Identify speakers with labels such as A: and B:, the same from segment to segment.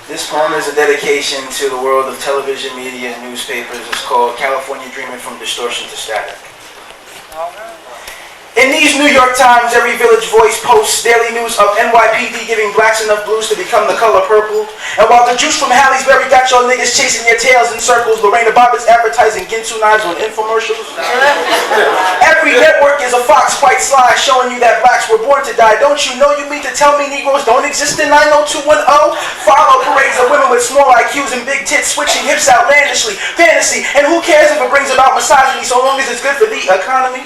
A: This poem is a dedication to the world of television, media, and newspapers. It's called California Dreaming from Distortion to Static. In these New York Times, every Village Voice posts daily news of NYPD giving blacks enough blues to become the color purple. And while the juice from Halliesbury got y'all niggas chasing your tails in circles, Lorena Bobbitt's advertising Ginsu knives on infomercials. Every network is a fox quite sly, showing you that blacks were born to die. Don't you know you mean to tell me Negroes don't exist in 90210? Follow parades of women with small IQs and big tits, switching hips outlandishly. Fantasy, and who cares if it brings about misogyny so long as it's good for the economy?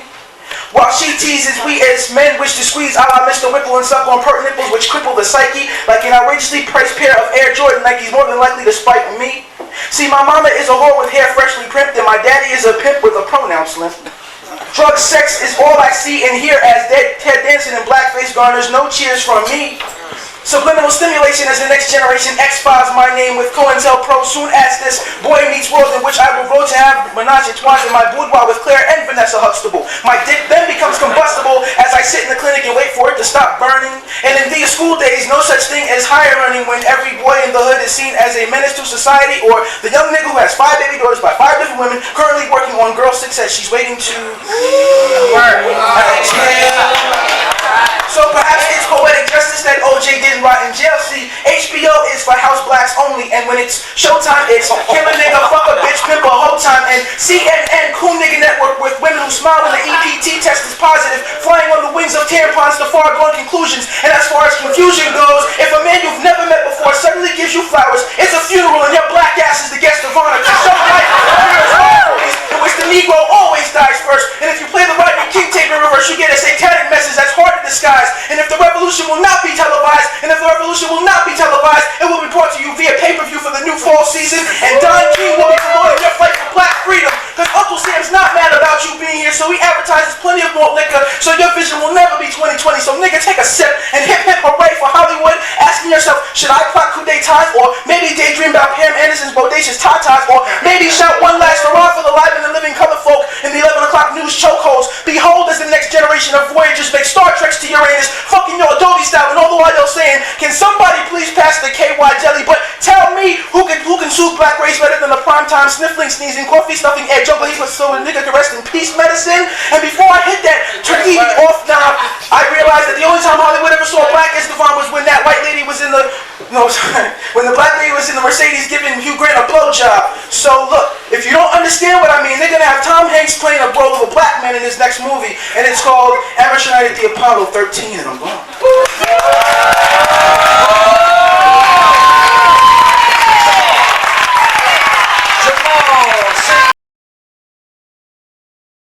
A: While she teases, we as men wish to squeeze a la Mr. Whipple and suck on pert nipples which cripple the psyche like an outrageously priced pair of Air Jordan Nikes more than likely to spite me. See, my mama is a whore with hair freshly primped and my daddy is a pimp with a pronoun limp. Drug sex is all I see and hear as Ted dancing in blackface garners no cheers from me. Subliminal stimulation as the next generation X-Files my name with COINTELPRO soon as this boy meets world in which I will grow to have menage a trois in my boudoir with Claire and Vanessa Huxtable. My dick then becomes combustible as I sit in the clinic and wait for it to stop burning. And in these school days, no such thing as higher earning when every boy in the hood is seen as a menace to society or the young nigga who has 5 baby daughters by 5 different women currently working on girl 6 as she's waiting to work. So perhaps it's poetic justice that OJ didn't rot in jail. See, HBO is for house blacks only, and when it's showtime, it's kill a nigga, fuck a bitch, pimp a whole time. And CNN, cool nigga network with women who smile when the EPT test is positive, flying on the wings of tampons to far-gone conclusions. And as far as confusion goes, if a man you've never met before suddenly gives you flowers, it's a funeral and your black ass is the guest of honor. Cause some life in which the Negro always dies first. And if you play the Rodney King tape in reverse, you get a satanic message that's hard to disguise. And if the revolution will not be televised, it will be brought to you via pay-per-view for the new fall season. And Don King will be promoting your fight for black freedom. Because Uncle Sam's not mad about you being here, so he advertises plenty of malt liquor, so your vision will never be 2020. So nigga, take a sip and hip hip hooray for Hollywood. Asking yourself, should I plot coup d'etats? Or maybe daydream about Pam Anderson's bodacious tatas? Or maybe shout one last hurrah for the live and the living color folk in the 11 o'clock news chokeholds. Behold as the next generation of voyagers make Star Treks to Uranus, fucking your Adobe style, and all the while you're saying, can somebody please pass the KY jelly? But tell me who can soothe black race better than the primetime sniffling, sneezing, coffee stuffing, air juggler, he was so a nigga can rest in peace medicine. And before I hit that turkey off now, I realized that the only time Hollywood ever saw black Estevan was when that white lady was in the, when the black lady was in the Mercedes giving Hugh Grant a blowjob. So look, if you don't understand what I mean, they're gonna have Tom Hanks playing a role of a black man in his next movie, and it's called Amateur Night at the Apollo 13, and I'm gone.